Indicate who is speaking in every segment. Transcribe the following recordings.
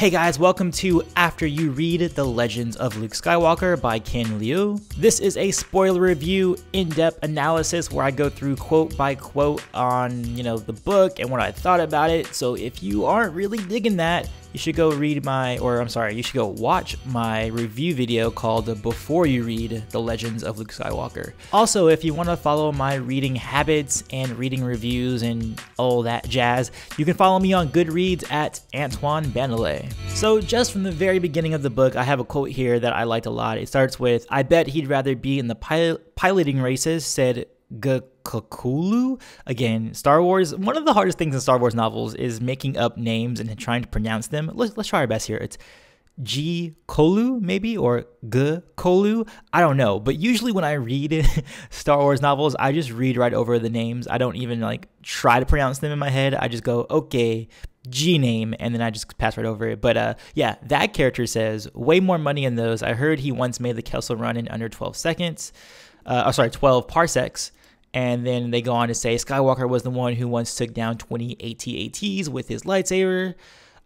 Speaker 1: Hey guys, welcome to After You Read The Legends of Luke Skywalker by Ken Liu. This is a spoiler review, in-depth analysis where I go through quote by quote on, the book and what I thought about it. So if you aren't really digging that, you should go you should go watch my review video called Before You Read The Legends of Luke Skywalker. Also, if you want to follow my reading habits and reading reviews and all that jazz, you can follow me on Goodreads at Antoine Bandele. So just from the very beginning of the book, I have a quote here that I liked a lot. It starts with, "I bet he'd rather be in the piloting races," said Gakulu. Again, Star Wars, one of the hardest things in Star Wars novels is making up names and trying to pronounce them. Let's try our best here. It's G-Kolu maybe, or G-Kolu. I don't know. But usually when I read Star Wars novels, I just read right over the names. I don't even try to pronounce them in my head. I just go, okay, G name, and then I just pass right over it. But yeah, that character says, "Way more money in those. I heard he once made the Kessel Run in under 12 seconds. 12 parsecs. And then they go on to say, "Skywalker was the one who once took down 20 AT-ATs with his lightsaber.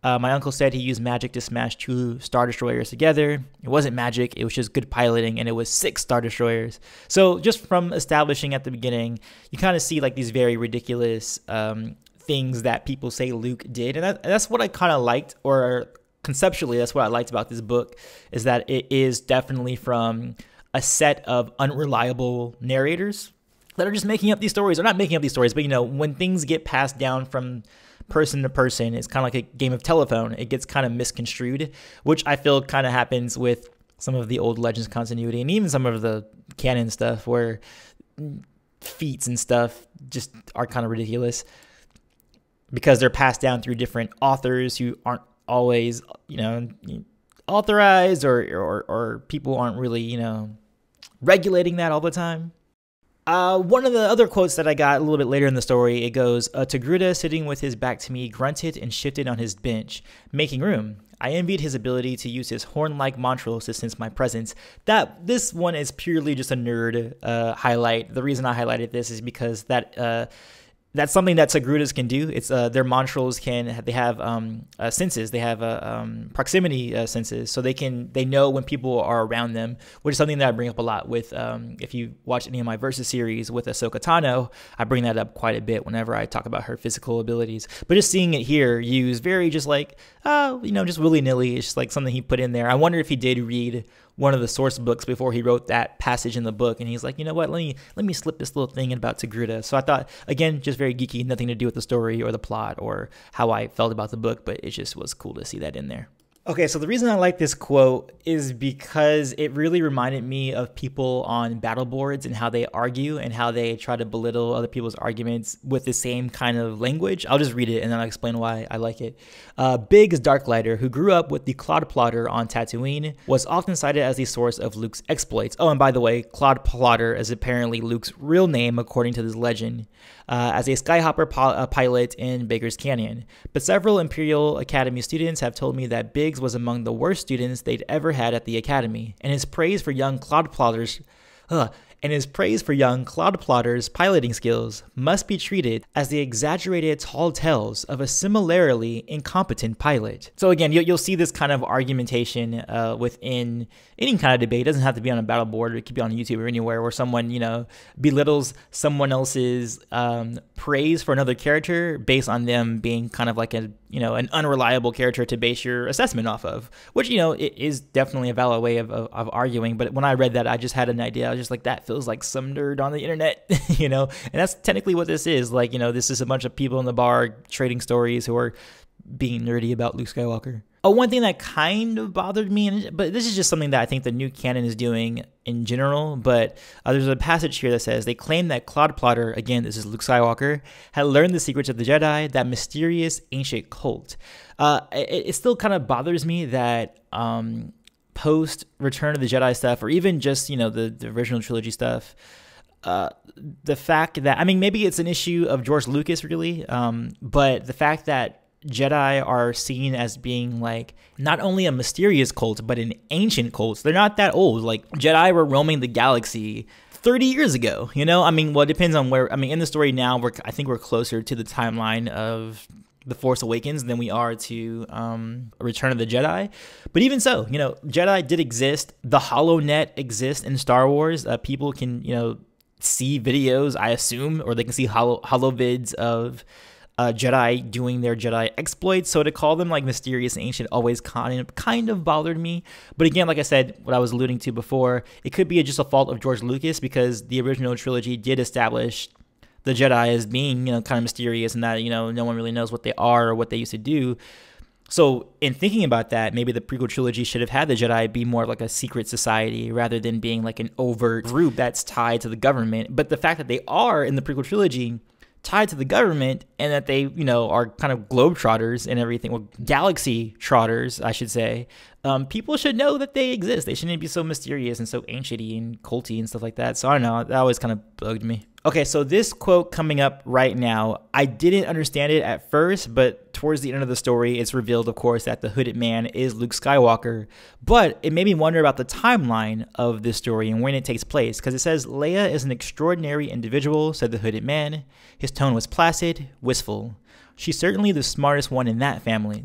Speaker 1: My uncle said he used magic to smash 2 Star Destroyers together. It wasn't magic, it was just good piloting, and it was 6 Star Destroyers." So just from establishing at the beginning, you kind of see these very ridiculous things that people say Luke did. And that's what I kind of liked, or conceptually, that's what I liked about this book, is that it is definitely from a set of unreliable narrators that are just making up these stories, or not making up these stories, but when things get passed down from person to person, it's kind of like a game of telephone. It gets kind of misconstrued, which I feel kind of happens with some of the old Legends continuity and even some of the canon stuff, where feats and stuff just are kind of ridiculous because they're passed down through different authors who aren't always, authorized, or people aren't really, regulating that all the time. One of the other quotes that I got a little bit later in the story, it goes, "Togruta, sitting with his back to me, grunted and shifted on his bench, making room. I envied his ability to use his horn-like mantras to sense my presence." This one is purely just a nerd highlight. The reason I highlighted this is because that's something that Togrutas can do. It's their mantras they have senses. They have proximity senses, so they know when people are around them, which is something that I bring up a lot with. If you watch any of my Versus series with Ahsoka Tano, I bring that up quite a bit whenever I talk about her physical abilities. But just seeing it here used very just just willy nilly. It's just something he put in there. I wonder if he did read one of the source books before he wrote that passage in the book, and he's like, you know what, let me slip this little thing in about Togruta. So I thought, again, just very geeky, nothing to do with the story or the plot or how I felt about the book, but it just was cool to see that in there. Okay, so the reason I like this quote is because it really reminded me of people on battle boards and how they argue and how they try to belittle other people's arguments with the same kind of language. I'll just read it and then I'll explain why I like it. Biggs Darklighter, who grew up with the Clod Plotter on Tatooine, was often cited as the source of Luke's exploits. Oh, and by the way, Clod Plotter is apparently Luke's real name according to this legend, as a Skyhopper pilot in Baker's Canyon. But several Imperial Academy students have told me that Biggs was among the worst students they'd ever had at the Academy, and his praise for young Clod Plotters piloting skills must be treated as the exaggerated tall tales of a similarly incompetent pilot. So again, you'll see this kind of argumentation within any kind of debate. It doesn't have to be on a battle board, it could be on YouTube or anywhere, where someone belittles someone else's praise for another character based on them being kind of like an unreliable character to base your assessment off of, which it is definitely a valid way of arguing. But when I read that, I just had an idea. I was just like, that feels like some nerd on the internet, and that's technically what this is. This is a bunch of people in the bar trading stories who are being nerdy about Luke Skywalker. One thing that kind of bothered me, but this is just something that I think the new canon is doing in general, but there's a passage here that says, "They claim that Clod Plotter," again, this is Luke Skywalker, "had learned the secrets of the Jedi, that mysterious ancient cult." It still kind of bothers me that post Return of the Jedi stuff, or even just, the original trilogy stuff, the fact that, maybe it's an issue of George Lucas really, but the fact that Jedi are seen as being not only a mysterious cult, but an ancient cult. They're not that old. Jedi were roaming the galaxy 30 years ago, well, it depends on where, in the story now, I think we're closer to the timeline of The Force Awakens than we are to Return of the Jedi. But even so, Jedi did exist. The HoloNet exists in Star Wars. People can, see videos, I assume, or they can see holovids of Jedi doing their Jedi exploits. So to call them like mysterious and ancient always kind of bothered me. But again, like I said, what I was alluding to before, it could be just a fault of George Lucas, because the original trilogy did establish the Jedi as being, kind of mysterious, and that, no one really knows what they are or what they used to do. So in thinking about that, maybe the prequel trilogy should have had the Jedi be more like a secret society rather than being like an overt group that's tied to the government. But the fact that they are in the prequel trilogy tied to the government, and that they, are kind of globetrotters and everything, well, galaxy trotters, I should say, people should know that they exist. They shouldn't be so mysterious and so ancient-y and culty and stuff like that. So I don't know, that always kind of bugged me. Okay, so this quote coming up right now, I didn't understand it at first, but towards the end of the story, it's revealed, of course, that the hooded man is Luke Skywalker. But it made me wonder about the timeline of this story and when it takes place, because it says, Leia is an extraordinary individual, said the hooded man. His tone was placid, wistful. She's certainly the smartest one in that family.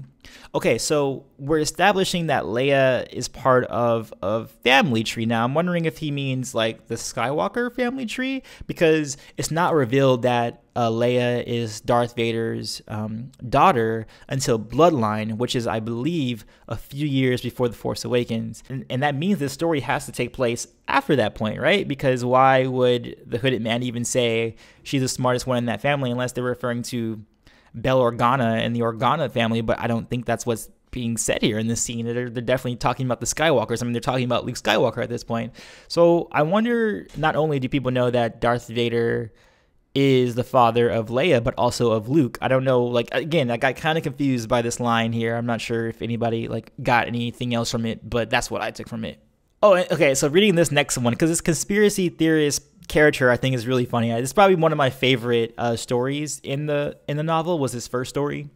Speaker 1: Okay, so we're establishing that Leia is part of a family tree. Now, I'm wondering if he means like the Skywalker family tree, because it's not revealed that Leia is Darth Vader's daughter until Bloodline, which is, I believe, a few years before The Force Awakens. And that means this story has to take place after that point, right? Because why would the hooded man even say she's the smartest one in that family unless they're referring to Bell Organa and the Organa family? But I don't think that's what's being said here in this scene. They're definitely talking about the Skywalkers. I mean, they're talking about Luke Skywalker at this point. So I wonder, not only do people know that Darth Vader is the father of Leia, but also of Luke. I don't know, like, again, I got kind of confused by this line here. I'm not sure if anybody like got anything else from it, but that's what I took from it. Oh, okay, so reading this next one, because this conspiracy theorist character I think is really funny. It's probably one of my favorite stories in the novel, was his first story.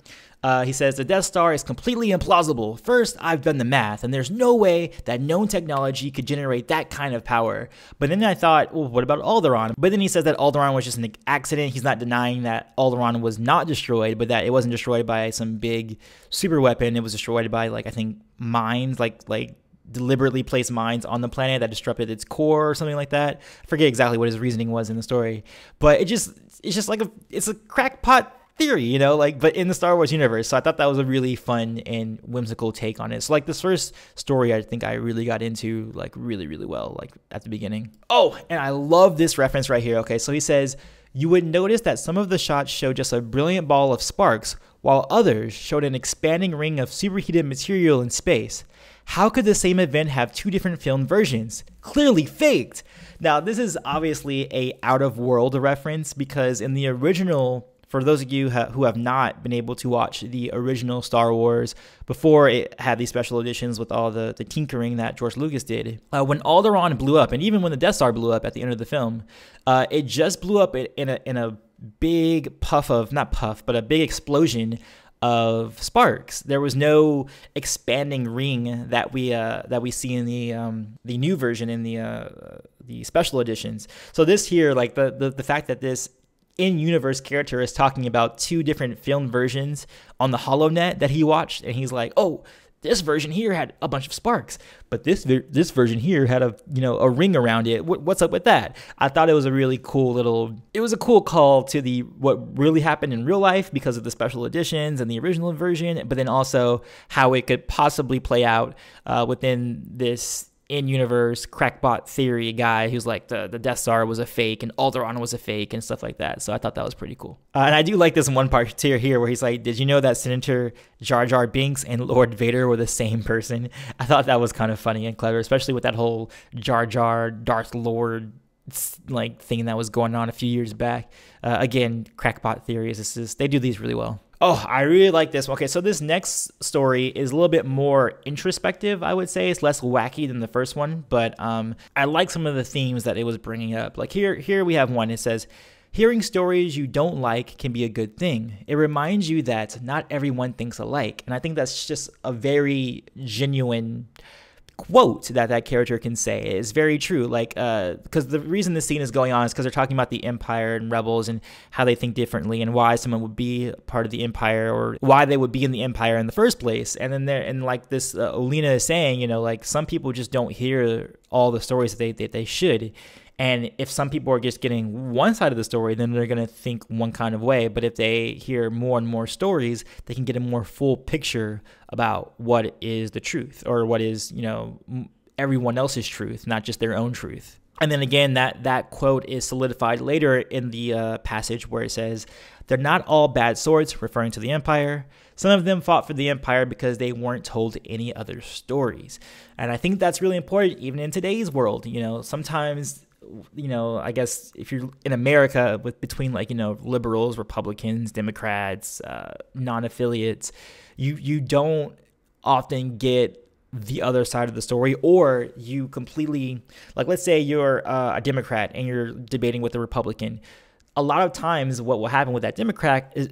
Speaker 1: He says, the Death Star is completely implausible. First, I've done the math, and there's no way that known technology could generate that kind of power. But then I thought, well, what about Alderaan? But then he says that Alderaan was just an accident. He's not denying that Alderaan was not destroyed, but that it wasn't destroyed by some big super weapon. It was destroyed by, like, I think mines, like deliberately placed mines on the planet that disrupted its core or something like that. I forget exactly what his reasoning was in the story, but it's just like it's a crackpot theory, but in the Star Wars universe. So I thought that was a really fun and whimsical take on it. So like this first story, I think I really got into like really, really well, like at the beginning. Oh, and I love this reference right here. Okay, so he says, you would notice that some of the shots show just a brilliant ball of sparks, while others showed an expanding ring of superheated material in space. How could the same event have two different film versions? Clearly faked. Now, this is obviously a out-of-world reference, because in the original, for those of you who have not been able to watch the original Star Wars before it had these special editions with all the tinkering that George Lucas did, when Alderaan blew up, and even when the Death Star blew up at the end of the film, it just blew up in a big a big explosion of sparks. There was no expanding ring that we see in the new version in the special editions. So this here, like the fact that this in-universe character is talking about two different film versions on the HoloNet that he watched, and he's like, oh, this version here had a bunch of sparks, but this version here had a ring around it. What's up with that? I thought it was a really cool cool call to what really happened in real life because of the special editions and the original version, but then also how it could possibly play out within this in-universe crackpot theory guy who's like the Death Star was a fake and Alderaan was a fake and stuff like that. So I thought that was pretty cool. And I do like this one part here where he's like, did you know that Senator Jar Jar Binks and Lord Vader were the same person? I thought that was kind of funny and clever, especially with that whole Jar Jar Darth Lord like thing that was going on a few years back. Again, crackpot theories, they do these really well. Oh, I really like this one. Okay, so this next story is a little bit more introspective, I would say. It's less wacky than the first one, but I like some of the themes that it was bringing up. Like here we have one. It says, hearing stories you don't like can be a good thing. It reminds you that not everyone thinks alike. And I think that's just a very genuine quote that character can say is very true. Like, because the reason this scene is going on is because they're talking about the Empire and rebels and how they think differently and why someone would be part of the Empire or why they would be in the Empire in the first place. And then like this, Olena is saying, you know, like some people just don't hear all the stories that they should. And if some people are just getting one side of the story, then they're going to think one kind of way. But if they hear more and more stories, they can get a more full picture about what is the truth or what is, you know, everyone else's truth, not just their own truth. And then again, that quote is solidified later in the passage where it says, "They're not all bad swords," referring to the Empire. "Some of them fought for the Empire because they weren't told any other stories." And I think that's really important even in today's world. You know, sometimes, you know, I guess if you're in America between like, you know, liberals, Republicans, Democrats, non-affiliates, you don't often get the other side of the story, or you completely, like, let's say you're a Democrat and you're debating with a Republican. A lot of times what will happen with that Democrat is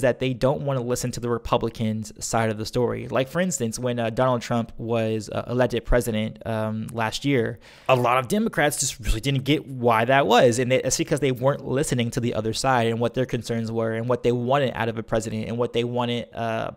Speaker 1: that they don't want to listen to the Republicans' side of the story. Like, for instance, when Donald Trump was elected president last year, a lot of Democrats just really didn't get why that was. And it's because they weren't listening to the other side and what their concerns were and what they wanted out of a president and what they wanted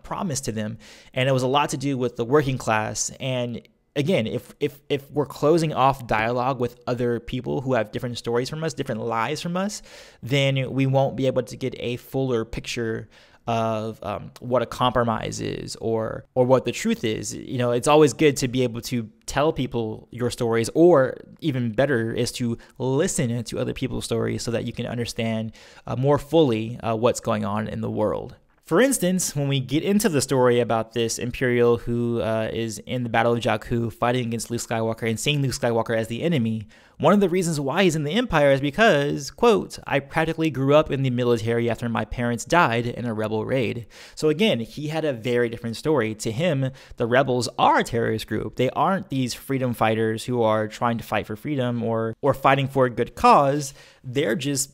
Speaker 1: promised to them. And it was a lot to do with the working class. And again, if we're closing off dialogue with other people who have different stories from us, different lives from us, then we won't be able to get a fuller picture of what a compromise is or what the truth is. You know, it's always good to be able to tell people your stories, or even better is to listen to other people's stories so that you can understand more fully what's going on in the world. For instance, when we get into the story about this Imperial who is in the Battle of Jakku fighting against Luke Skywalker and seeing Luke Skywalker as the enemy, one of the reasons why he's in the Empire is because, quote, "I practically grew up in the military after my parents died in a rebel raid." So again, he had a very different story. To him, the rebels are a terrorist group. They aren't these freedom fighters who are trying to fight for freedom or fighting for a good cause. They're just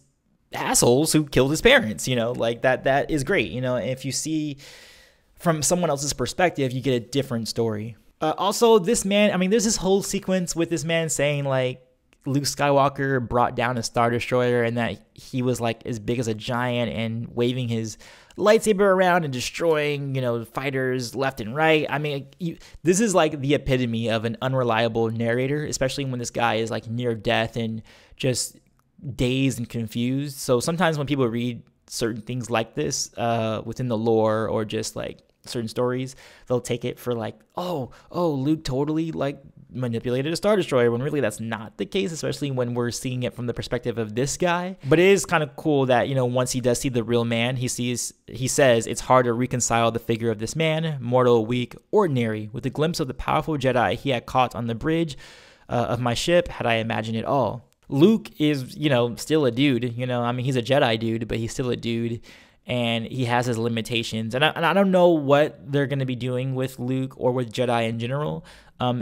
Speaker 1: assholes who killed his parents, you know, like that is great. You know, if you see from someone else's perspective, you get a different story. Also, this man, I mean, there's this whole sequence with this man saying like Luke Skywalker brought down a Star Destroyer and that he was like as big as a giant and waving his lightsaber around and destroying, you know, fighters left and right. I mean, this is like the epitome of an unreliable narrator, especially when this guy is like near death and just dazed and confused. So sometimes when people read certain things like this within the lore or just like certain stories, they'll take it for like, oh, Luke totally like manipulated a Star Destroyer, when really that's not the case, especially when we're seeing it from the perspective of this guy. But it is kind of cool that, you know, once he does see the real man, he says it's hard to reconcile the figure of this man, mortal, weak, ordinary, with a glimpse of the powerful Jedi he had caught on the bridge of my ship had I imagined it all. Luke is, you know, still a dude, you know, I mean, he's a Jedi dude, but he's still a dude and he has his limitations. And I don't know what they're going to be doing with Luke or with Jedi in general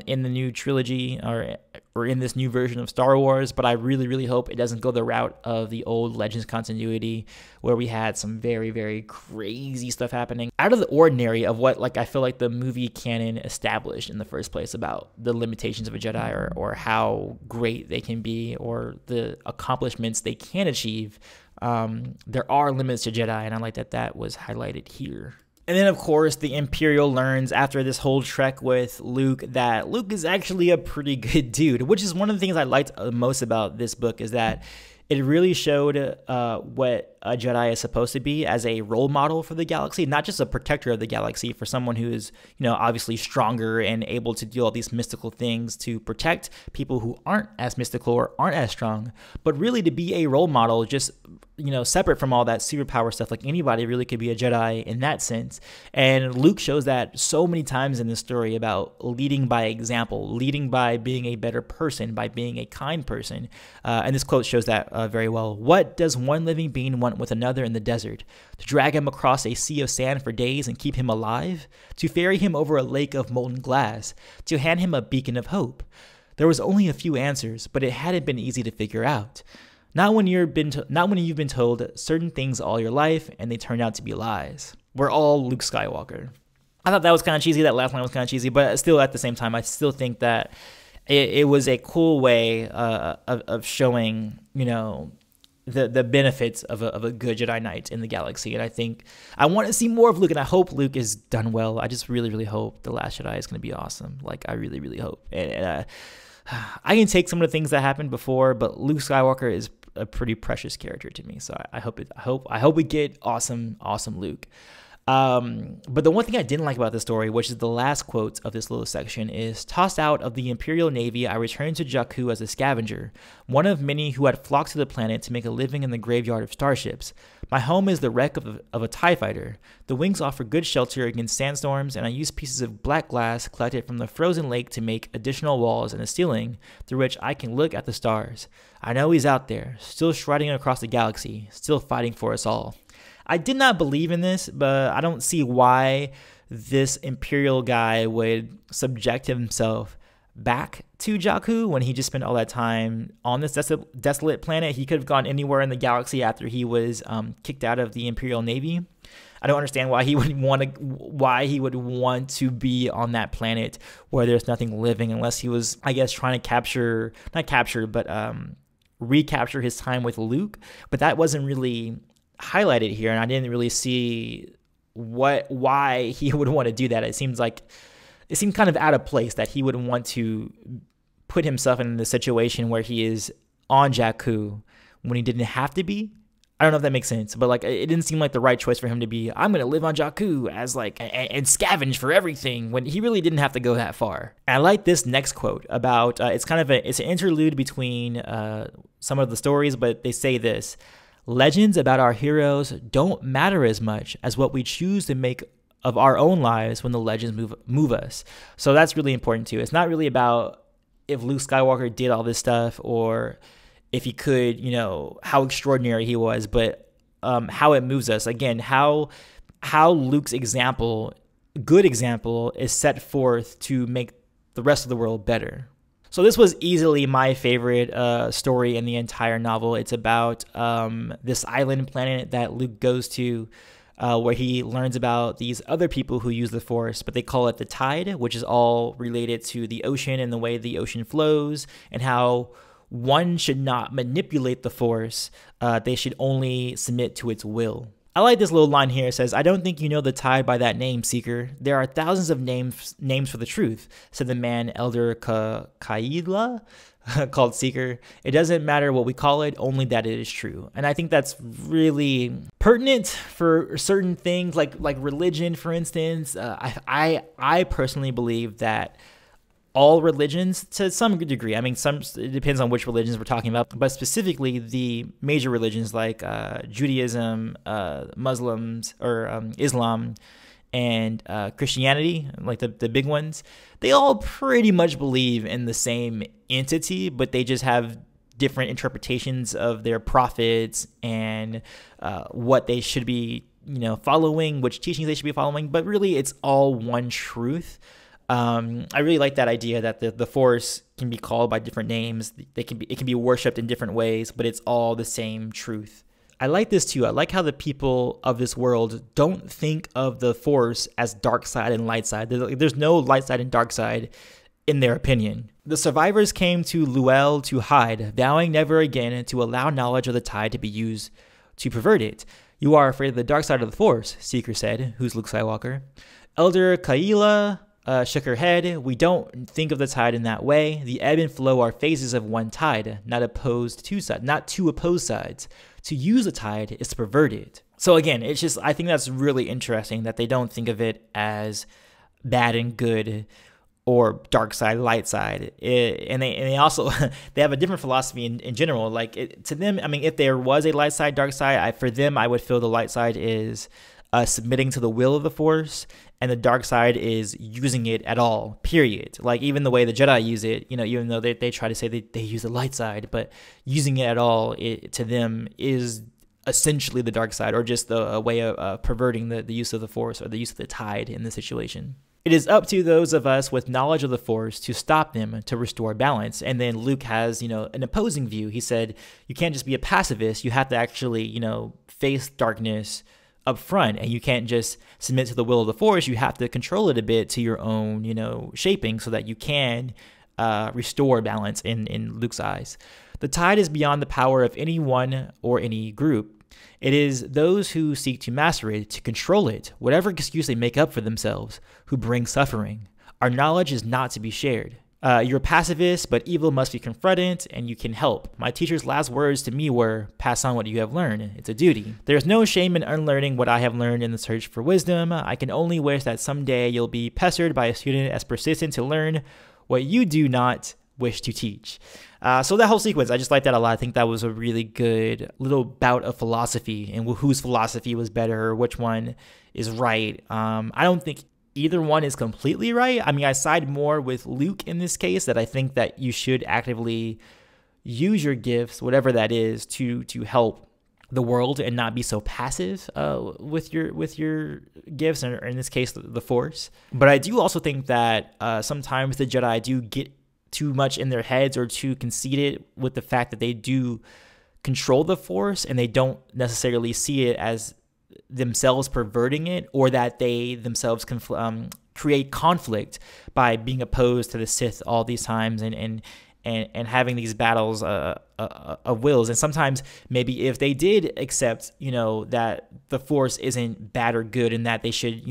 Speaker 1: in the new trilogy or in this new version of Star Wars, but I really, really hope it doesn't go the route of the old Legends continuity where we had some very, very crazy stuff happening out of the ordinary of what, like, I feel like the movie canon established in the first place about the limitations of a Jedi or how great they can be or the accomplishments they can achieve. There are limits to Jedi, and I like that was highlighted here. And then, of course, the Imperial learns after this whole trek with Luke that Luke is actually a pretty good dude, which is one of the things I liked most about this book, is that it really showed what a Jedi is supposed to be as a role model for the galaxy, not just a protector of the galaxy, for someone who is, you know, obviously stronger and able to do all these mystical things to protect people who aren't as mystical or aren't as strong, but really to be a role model, just, you know, separate from all that superpower stuff. Like, anybody really could be a Jedi in that sense. And Luke shows that so many times in this story about leading by example, leading by being a better person, by being a kind person. And this quote shows that very well. "What does one living being want with another in the desert? To drag him across a sea of sand for days and keep him alive? To ferry him over a lake of molten glass? To hand him a beacon of hope?" There was only a few answers, but it hadn't been easy to figure out. Not when you've been told certain things all your life and they turn out to be lies. We're all Luke Skywalker. I thought that was kind of cheesy. That last line was kind of cheesy, but still at the same time, I still think that it was a cool way of showing, you know, the benefits of a good Jedi Knight in the galaxy. And I think I want to see more of Luke, and I hope Luke is done well. I just really, really hope The Last Jedi is going to be awesome. Like, I really, really hope. And I can take some of the things that happened before, but Luke Skywalker is a pretty precious character to me. So I hope we get awesome Luke. But the one thing I didn't like about the story, which is the last quote of this little section, is tossed out of the Imperial Navy, I returned to Jakku as a scavenger, one of many who had flocked to the planet to make a living in the graveyard of starships. My home is the wreck of a TIE fighter. The wings offer good shelter against sandstorms, and I use pieces of black glass collected from the frozen lake to make additional walls and a ceiling through which I can look at the stars. I know he's out there, still striding across the galaxy, still fighting for us all. I did not believe in this, but I don't see why this Imperial guy would subject himself back to Jakku when he just spent all that time on this desolate planet. He could have gone anywhere in the galaxy after he was kicked out of the Imperial Navy. I don't understand why he would want to be on that planet where there's nothing living, unless he was, I guess, trying to recapture his time with Luke. But that wasn't really highlighted here, and I didn't really see why he would want to do that. It seemed kind of out of place that he would want to put himself in the situation where he is on Jakku when he didn't have to be. I don't know if that makes sense, but like, it didn't seem like the right choice for him to be, I'm going to live on Jakku as like, and scavenge for everything, when he really didn't have to go that far. And I like this next quote about, it's an interlude between some of the stories, but they say this: legends about our heroes don't matter as much as what we choose to make of our own lives when the legends move us. So that's really important too. It's not really about if Luke Skywalker did all this stuff or if he could, you know, how extraordinary he was, but how it moves us. Again, how Luke's good example, is set forth to make the rest of the world better. So this was easily my favorite story in the entire novel. It's about this island planet that Luke goes to, where he learns about these other people who use the Force, but they call it the Tide, which is all related to the ocean and the way the ocean flows, and how one should not manipulate the Force. They should only submit to its will. I like this little line here. It says, I don't think you know the Tide by that name, Seeker. There are thousands of names for the truth, said the man Elder Kaila, called Seeker. It doesn't matter what we call it, only that it is true. And I think that's really pertinent for certain things, like religion, for instance. I personally believe that all religions, to some degree, I mean, it depends on which religions we're talking about, but specifically the major religions like Judaism, Muslims, or Islam, and Christianity, like the big ones, they all pretty much believe in the same entity, but they just have different interpretations of their prophets and what they should be, following, which teachings they should be following. But really, it's all one truth. I really like that idea that the Force can be called by different names. It can be worshipped in different ways, but it's all the same truth. I like this too. I like how the people of this world don't think of the Force as dark side and light side. There's no light side and dark side in their opinion. The survivors came to Luel to hide, vowing never again to allow knowledge of the Tide to be used to pervert it. You are afraid of the dark side of the Force, Seeker said, who's Luke Skywalker. Elder Kaila shook her head. We don't think of the Tide in that way. The ebb and flow are phases of one tide, not two opposed sides. To use the Tide is to pervert it. So again, it's just, I think that's really interesting that they don't think of it as bad and good or dark side, light side. And they also, they have a different philosophy in general. Like to them, I mean, if there was a light side, dark side, for them, I would feel the light side is submitting to the will of the Force, and the dark side is using it at all, period. Like even the way the Jedi use it, even though they try to say they use the light side, but using it at all, to them is essentially the dark side, or just a way of perverting the use of the Force or the use of the Tide in the situation. It is up to those of us with knowledge of the Force to stop them, to restore balance. And then Luke has, an opposing view. He said, you can't just be a pacifist. You have to actually, face darkness up front, and you can't just submit to the will of the Force. You have to control it a bit to your own, shaping, so that you can restore balance in Luke's eyes. The tide is beyond the power of any one or any group. It is those who seek to master it, to control it, whatever excuse they make up for themselves, who bring suffering. Our knowledge is not to be shared. You're a pacifist, but evil must be confronted, and you can help. My teacher's last words to me were, pass on what you have learned. It's a duty. There's no shame in unlearning what I have learned in the search for wisdom. I can only wish that someday you'll be pestered by a student as persistent to learn what you do not wish to teach. So that whole sequence, I just like that a lot. I think that was a really good little bout of philosophy, and whose philosophy was better, or which one is right. I don't think either one is completely right. I mean, I side more with Luke in this case, that I think that you should actively use your gifts, whatever that is, to help the world and not be so passive with your gifts, or in this case, the Force. But I do also think that sometimes the Jedi do get too much in their heads, or too conceited with the fact that they do control the Force, and they don't necessarily see it as themselves perverting it, or that they themselves create conflict by being opposed to the Sith all these times, and having these battles of wills. And sometimes maybe if they did accept, that the Force isn't bad or good, and that they should,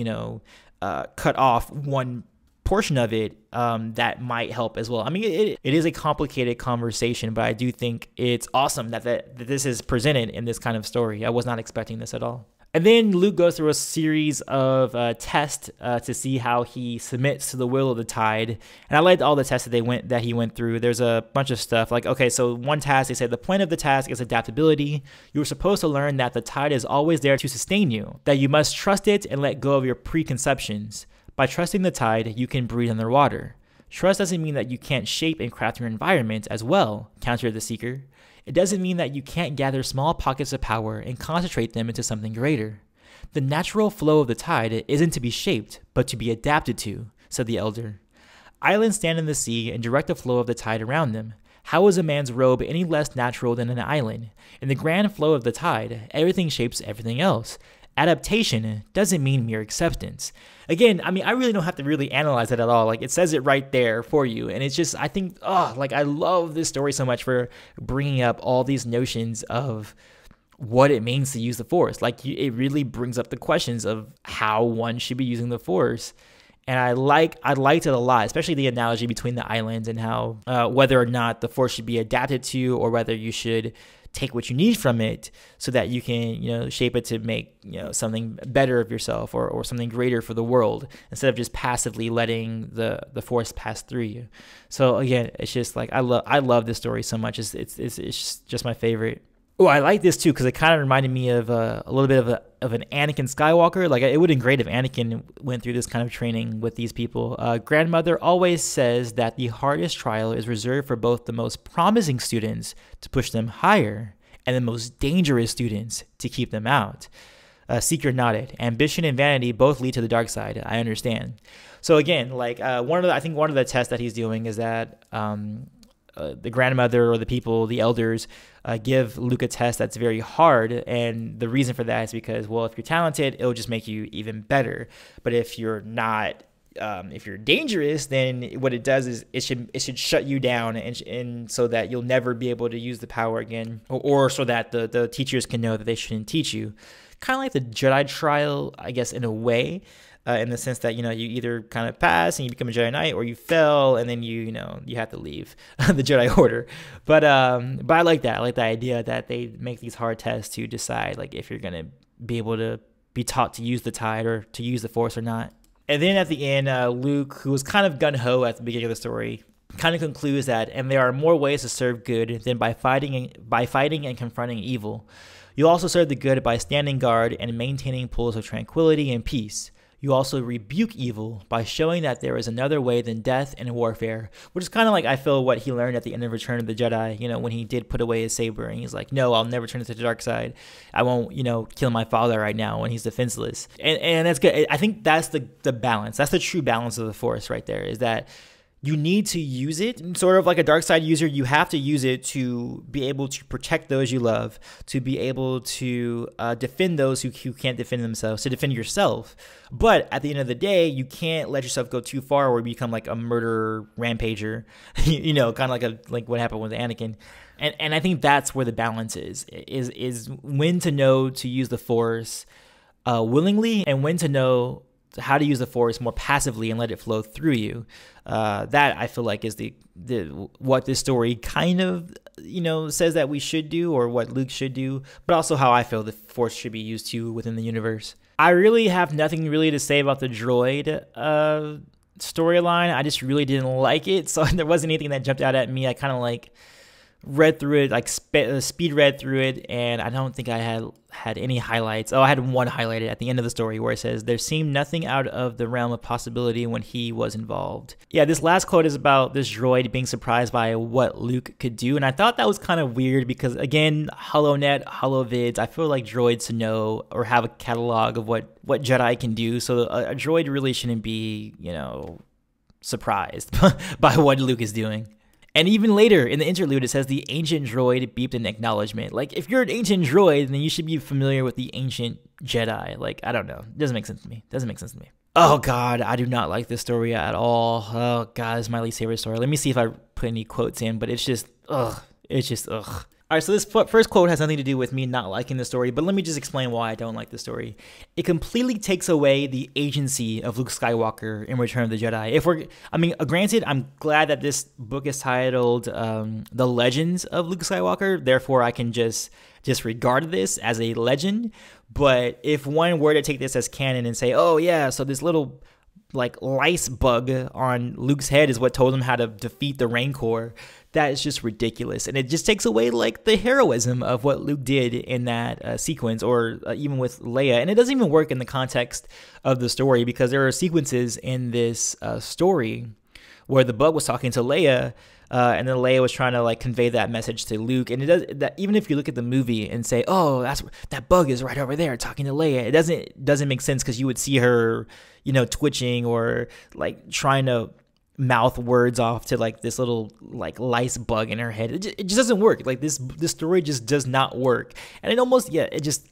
Speaker 1: cut off one portion of it, that might help as well. I mean, it is a complicated conversation, but I do think it's awesome that this is presented in this kind of story. I was not expecting this at all. And then Luke goes through a series of tests to see how he submits to the will of the tide. And I liked all the tests that he went through. There's a bunch of stuff like, okay, so one task, they said the point of the task is adaptability. You were supposed to learn that the tide is always there to sustain you, that you must trust it and let go of your preconceptions. By trusting the tide, you can breathe underwater. Trust doesn't mean that you can't shape and craft your environment as well, countered the Seeker. It doesn't mean that you can't gather small pockets of power and concentrate them into something greater. The natural flow of the tide isn't to be shaped, but to be adapted to, said the Elder. Islands stand in the sea and direct the flow of the tide around them. How is a man's robe any less natural than an island? In the grand flow of the tide, everything shapes everything else. Adaptation doesn't mean mere acceptance. Again, I mean, I really don't have to really analyze it at all. Like, it says it right there for you. And it's just, I think, I love this story so much for bringing up all these notions of what it means to use the Force. Like, it really brings up the questions of how one should be using the Force. And I liked it a lot, especially the analogy between the islands and how whether or not the Force should be adapted to, or whether you should take what you need from it so that you can, shape it to make, something better of yourself, or something greater for the world, instead of just passively letting the Force pass through you. So again, it's just like, I love this story so much. It's just my favorite. Oh, I like this too, because it kind of reminded me of a little bit of an Anakin Skywalker. Like, it would have been great if Anakin went through this kind of training with these people. Grandmother always says that the hardest trial is reserved for both the most promising students to push them higher, and the most dangerous students to keep them out. Seeker nodded. Ambition and vanity both lead to the dark side. I understand. So again, like I think one of the tests that he's doing is that the grandmother, or the people, the elders, give Luke a test that's very hard. And the reason for that is because, well, if you're talented, it'll just make you even better. But if you're not, if you're dangerous, then what it does is it should shut you down, and so that you'll never be able to use the power again, or so that the teachers can know that they shouldn't teach you. Kind of like the Jedi trial, I guess, in a way. In the sense that, you either kind of pass and you become a Jedi Knight, or you fail and then you have to leave the Jedi Order. But I like that. I like the idea that they make these hard tests to decide, like, if you're going to be able to be taught to use the tide or to use the Force or not. And then at the end, Luke, who was kind of gung-ho at the beginning of the story, kind of concludes that, and there are more ways to serve good than by fighting and confronting evil. You also serve the good by standing guard and maintaining pools of tranquility and peace. You also rebuke evil by showing that there is another way than death and warfare, which is kind of like, I feel, what he learned at the end of Return of the Jedi, when he did put away his saber, and he's like, no, I'll never turn to the dark side. I won't, kill my father right now when he's defenseless. And that's good. I think that's the balance. That's the true balance of the Force right there, is that you need to use it. Sort of like a dark side user, you have to use it to be able to protect those you love, to be able to defend those who can't defend themselves, to defend yourself. But at the end of the day, you can't let yourself go too far where you become like a murderer rampager, you know, kind of like what happened with Anakin. And I think that's where the balance is when to know to use the Force willingly, and when to know how to use the Force more passively and let it flow through you. That I feel like is the what this story kind of, you know, says that we should do, or what Luke should do, but also how I feel the Force should be used to within the universe. I really have nothing really to say about the droid storyline. I just really didn't like it, so there wasn't anything that jumped out at me. I kind of like read through it, like speed read through it, and I don't think I had any highlights. Oh, I had one highlighted at the end of the story where it says, there seemed nothing out of the realm of possibility when he was involved. Yeah, this last quote is about this droid being surprised by what Luke could do, and I thought that was kind of weird because, again, HoloNet, HoloVids, I feel like droids to know or have a catalog of what Jedi can do, so a droid really shouldn't be, you know, surprised by what Luke is doing. And even later in the interlude, it says the ancient droid beeped an acknowledgement. Like, if you're an ancient droid, then you should be familiar with the ancient Jedi. Like, I don't know. It doesn't make sense to me. Oh, God, I do not like this story at all. Oh, God, it's my least favorite story. Let me see if I put any quotes in, but it's just, ugh. It's just, ugh. All right, so this first quote has nothing to do with me not liking the story, but let me just explain why I don't like the story. It completely takes away the agency of Luke Skywalker in Return of the Jedi. Granted, I'm glad that this book is titled The Legends of Luke Skywalker, therefore I can just disregard this as a legend. But if one were to take this as canon and say, oh yeah, so this little like lice bug on Luke's head is what told him how to defeat the Rancor, that is just ridiculous. And it just takes away like the heroism of what Luke did in that sequence, or even with Leia. And it doesn't even work in the context of the story, because there are sequences in this story where the bug was talking to Leia, and then Leia was trying to like convey that message to Luke. And it does that, even if you look at the movie and say, oh, that bug is right over there talking to Leia, it doesn't make sense, because you would see her, you know, twitching or like trying to mouth words off to like this little like lice bug in her head. It just doesn't work. Like this story just does not work. And it almost, I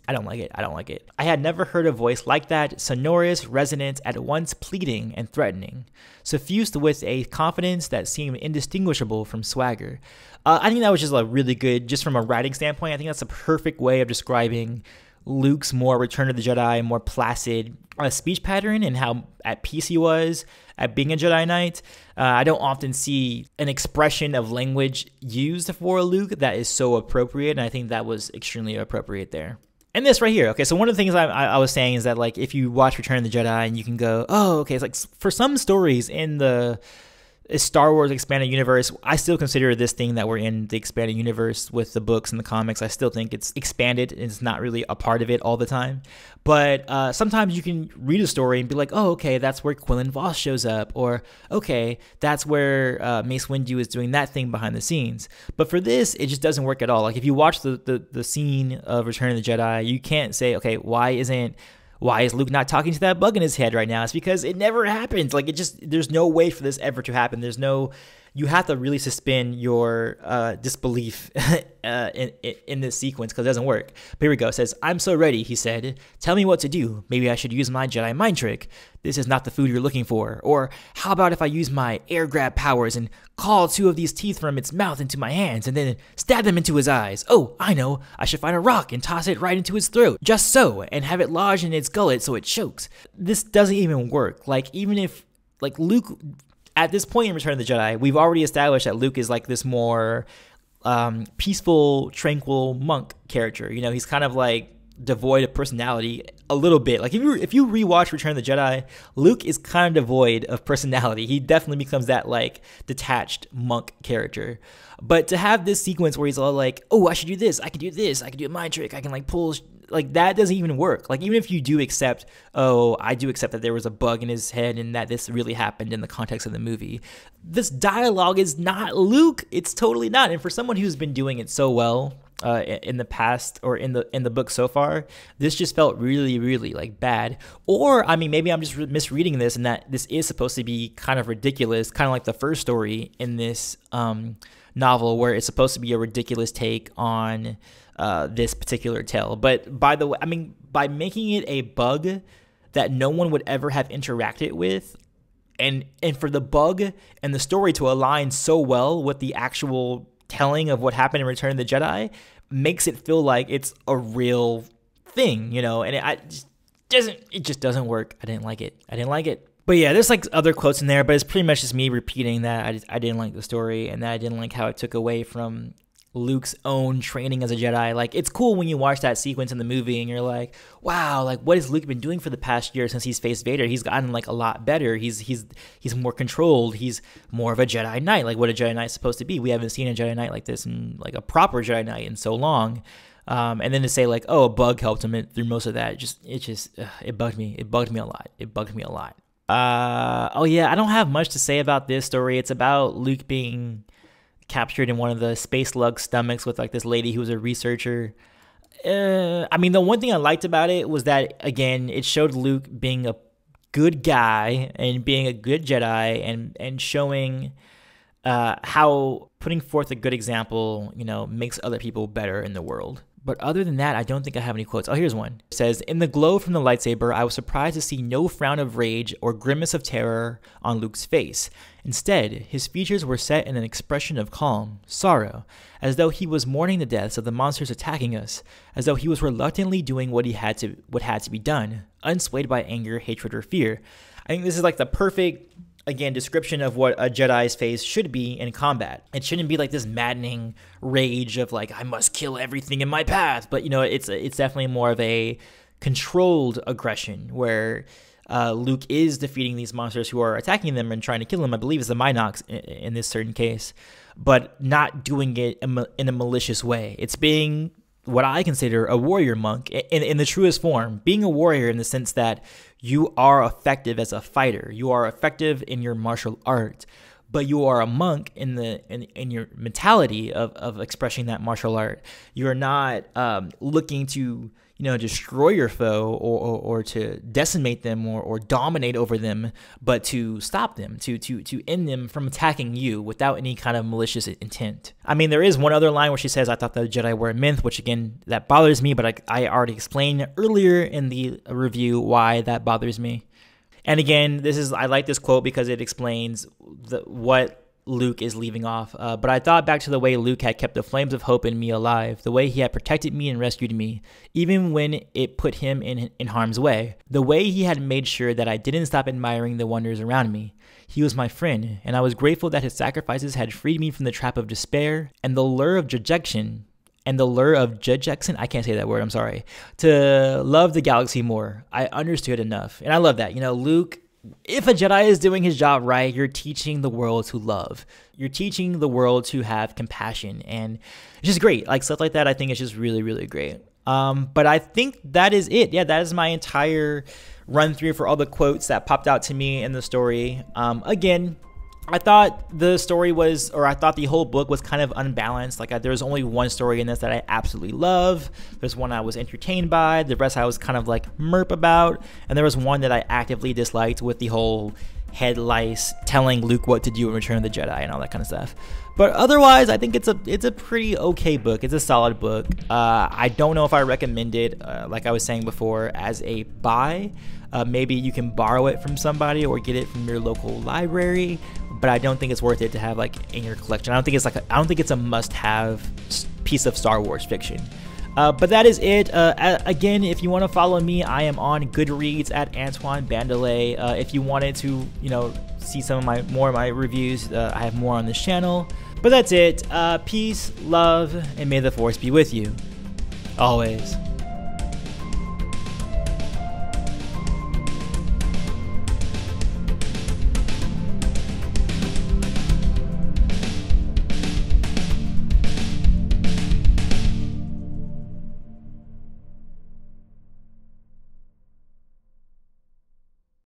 Speaker 1: don't like it. I had never heard a voice like that, sonorous, resonant, at once pleading and threatening, suffused with a confidence that seemed indistinguishable from swagger. I think that was just a really good, just from a writing standpoint, I think that's a perfect way of describing Luke's more Return of the Jedi, more placid speech pattern, and how at peace he was at being a Jedi Knight. I don't often see an expression of language used for Luke that is so appropriate, and I think that was extremely appropriate there. And this right here, okay, so one of the things I was saying is that, like, if you watch Return of the Jedi and you can go, oh, okay, it's like for some stories in the Star Wars expanded universe, I still consider this thing that we're in the expanded universe with the books and the comics, I still think it's expanded. It's not really a part of it all the time. But sometimes you can read a story and be like, oh, okay, that's where Quillen Vos shows up. Or, okay, that's where Mace Windu is doing that thing behind the scenes. But for this, it just doesn't work at all. Like, if you watch the scene of Return of the Jedi, you can't say, okay, why is Luke not talking to that bug in his head right now? It's because it never happens. Like, there's no way for this ever to happen. You have to really suspend your disbelief in this sequence, because it doesn't work. But here we go. It says, I'm so ready, he said. Tell me what to do. Maybe I should use my Jedi mind trick. This is not the food you're looking for. Or how about if I use my air grab powers and call two of these teeth from its mouth into my hands and then stab them into his eyes? Oh, I know. I should find a rock and toss it right into his throat. Just so. And have it lodge in its gullet so it chokes. This doesn't even work. Like, even if, like, Luke, at this point in Return of the Jedi, we've already established that Luke is like this more peaceful, tranquil monk character. You know, he's kind of like devoid of personality a little bit. Like, if you rewatch Return of the Jedi, Luke is kind of devoid of personality. He definitely becomes that like detached monk character. But to have this sequence where he's all like, oh, I should do this, I can do this, I can do a mind trick, I can like pull, like, that doesn't even work. Like, even if you do accept, oh, I do accept that there was a bug in his head and that this really happened in the context of the movie, this dialogue is not Luke. It's totally not. And for someone who's been doing it so well, in the past or in the book so far. This just felt really, really like bad. Or I mean, maybe I'm just misreading this, and that this is supposed to be kind of ridiculous, kind of like the first story in this novel, where it's supposed to be a ridiculous take on this particular tale. But by the way, I mean, by making it a bug that no one would ever have interacted with, and for the bug and the story to align so well with the actual telling of what happened in Return of the Jedi, makes it feel like it's a real thing, you know, and it just doesn't work. I didn't like it. But yeah, there's like other quotes in there, but it's pretty much just me repeating that I didn't like the story, and that I didn't like how it took away from Luke's own training as a Jedi. Like, it's cool when you watch that sequence in the movie and you're like, wow, like what has Luke been doing for the past year since he's faced Vader? He's gotten like a lot better. He's more controlled. He's more of a Jedi Knight, like what a Jedi Knight is supposed to be. We haven't seen a Jedi Knight like this, in like a proper Jedi Knight, in so long. And then to say like, oh, a bug helped him through most of that, it bugged me. It bugged me a lot. Oh yeah, I don't have much to say about this story. It's about Luke being captured in one of the space lug stomachs with like this lady who was a researcher. I mean, the one thing I liked about it was that, again, it showed Luke being a good guy and being a good Jedi, and showing how putting forth a good example, you know, makes other people better in the world. But other than that, I don't think I have any quotes. Oh, here's one. It says, in the glow from the lightsaber, I was surprised to see no frown of rage or grimace of terror on Luke's face. Instead, his features were set in an expression of calm, sorrow, as though he was mourning the deaths of the monsters attacking us, as though he was reluctantly doing what had to be done, unswayed by anger, hatred, or fear. I think this is like the perfect, again, description of what a Jedi's face should be in combat. It shouldn't be like this maddening rage of like, I must kill everything in my path. But, you know, it's definitely more of a controlled aggression, where Luke is defeating these monsters who are attacking them and trying to kill them. I believe it's the Minox in this certain case, but not doing it in a malicious way. It's being what I consider a warrior monk in the truest form, being a warrior in the sense that you are effective as a fighter. You are effective in your martial art, but you are a monk in your mentality of expressing that martial art. You're not looking to, you know, destroy your foe or to decimate them or dominate over them, but to stop them, to end them from attacking you without any kind of malicious intent. I mean, there is one other line where she says, I thought the Jedi were a myth, which again, that bothers me, but I already explained earlier in the review why that bothers me. And again, I like this quote because it explains what Luke is leaving off. But I thought back to the way Luke had kept the flames of hope in me alive, the way he had protected me and rescued me, even when it put him in harm's way, the way he had made sure that I didn't stop admiring the wonders around me. He was my friend, and I was grateful that his sacrifices had freed me from the trap of despair and the lure of dejection. I can't say that word, I'm sorry. To love the galaxy more. I understood enough. And I love that. You know, Luke, if a Jedi is doing his job right, you're teaching the world to love. You're teaching the world to have compassion. And it's just great. Like, stuff like that, I think it's just really, really great. But I think that is it. Yeah, that is my entire run through for all the quotes that popped out to me in the story. Again, I thought the whole book was kind of unbalanced. Like, there was only one story in this that I absolutely love. There's one I was entertained by. The rest I was kind of like merp about. And there was one that I actively disliked, with the whole head lice telling Luke what to do in Return of the Jedi and all that kind of stuff. But otherwise, I think it's a pretty okay book. It's a solid book. I don't know if I recommend it, like I was saying before, as a buy. Maybe you can borrow it from somebody or get it from your local library, but I don't think it's worth it to have like in your collection. I don't think it's a must-have piece of Star Wars fiction. But that is it. Again, if you want to follow me, I am on Goodreads at Antoine Bandele. If you wanted to, you know, see some of more of my reviews, I have more on this channel. But that's it. Peace, love, and may the Force be with you always.